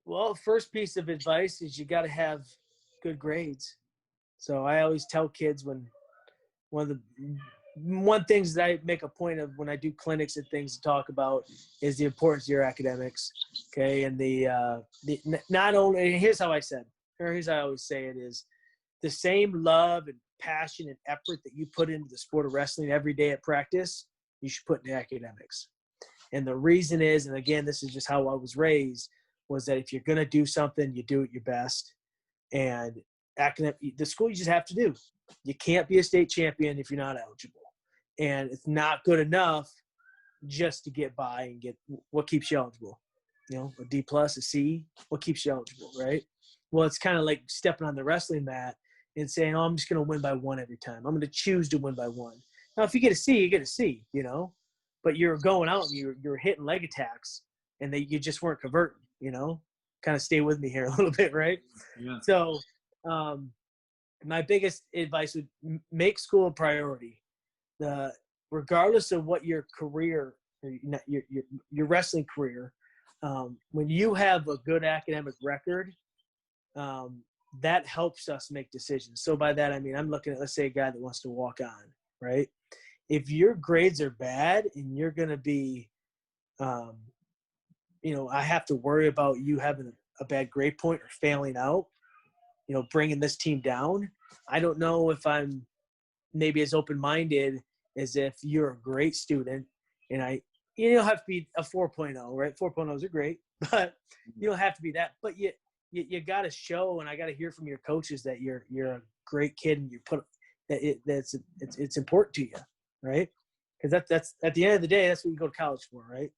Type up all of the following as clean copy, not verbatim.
Well, first piece of advice is you got to have good grades. So I always tell kids one things that I make a point of when I do clinics and things to talk about is the importance of your academics. Okay. And not only, and here's how I always say it is the same love and passion and effort that you put into the sport of wrestling every day at practice, you should put into academics. And the reason is, and again, this is just how I was raised, was that if you're going to do something, you do it your best. And the school you just have to do. You can't be a state champion if you're not eligible. And it's not good enough just to get by and get what keeps you eligible. A D+, a C, what keeps you eligible, right? Well, it's kind of like stepping on the wrestling mat and saying, oh, I'm just going to win by one every time. I'm going to choose to win by one. Now, if you get a C, you get a C, but you're going out and you're hitting leg attacks and you just weren't converting, kind of stay with me here a little bit, right? Yeah. So my biggest advice would make school a priority. Regardless of what your career, your wrestling career, when you have a good academic record, that helps us make decisions. So by that, I mean, I'm looking at, let's say, a guy that wants to walk on, right? If your grades are bad and you're going to be, I have to worry about you having a bad grade point or failing out, bringing this team down. I don't know if I'm maybe as open-minded as if you're a great student and you don't have to be a 4.0, right? 4.0s are great, but you don't have to be that. But you got to show, and I got to hear from your coaches that you're a great kid and it's important to you, right? Because that's at the end of the day, that's what you go to college for, right?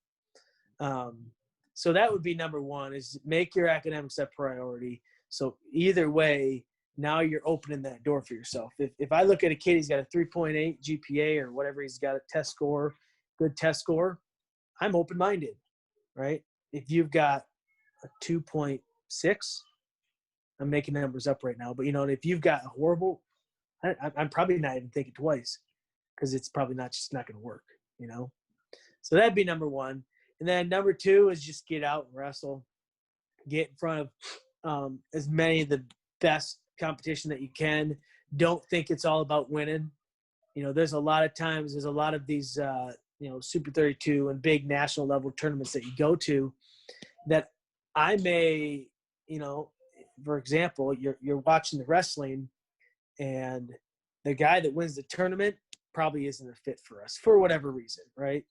So that would be number one, is make your academics a priority. So either way, now you're opening that door for yourself. If I look at a kid, he's got a 3.8 GPA or whatever, he's got a good test score, I'm open-minded, right? If you've got a 2.6, I'm making the numbers up right now, but if you've got a horrible, I'm probably not even thinking twice because it's probably not going to work, So that'd be number one. And then number two is just get out and wrestle. Get in front of as many of the best competition that you can. Don't think it's all about winning. There's a lot of these, Super 32 and big national level tournaments that you go to that I may, for example, you're watching the wrestling and the guy that wins the tournament probably isn't a fit for us for whatever reason, right?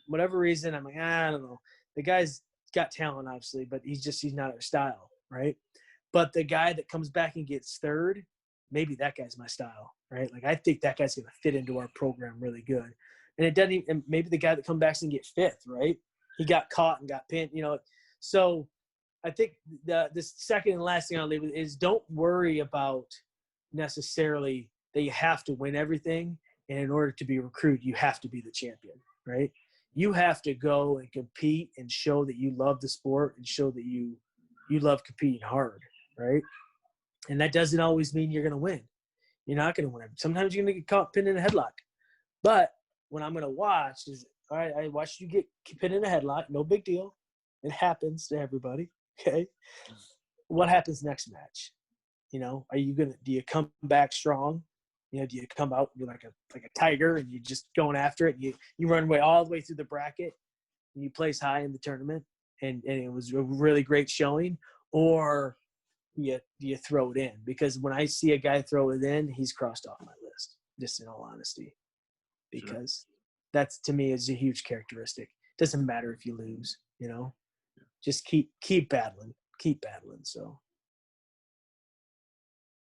Whatever reason, I'm like, I don't know. The guy's got talent, obviously, but he's not our style, right? But the guy that comes back and gets third, maybe that guy's my style, right? Like, I think that guy's going to fit into our program really good. And it doesn't even – maybe the guy that comes back and gets fifth, right? He got caught and got pinned, So I think the second and last thing I'll leave with is don't worry about necessarily that you have to win everything. And in order to be recruited, you have to be the champion, right? You have to go and compete and show that you love the sport and show that you love competing hard, right? And that doesn't always mean you're going to win. You're not going to win. Sometimes you're going to get caught pinned in a headlock. But what I'm going to watch is, all right, I watched you get pinned in a headlock. No big deal. It happens to everybody, okay? What happens next match? Do you come back strong? Do you come out like a tiger and you're just going after it? And you run away all the way through the bracket and you place high in the tournament and it was a really great showing, or you throw it in? Because when I see a guy throw it in, he's crossed off my list, just in all honesty, because that's, to me, is a huge characteristic. Doesn't matter if you lose, just keep battling. So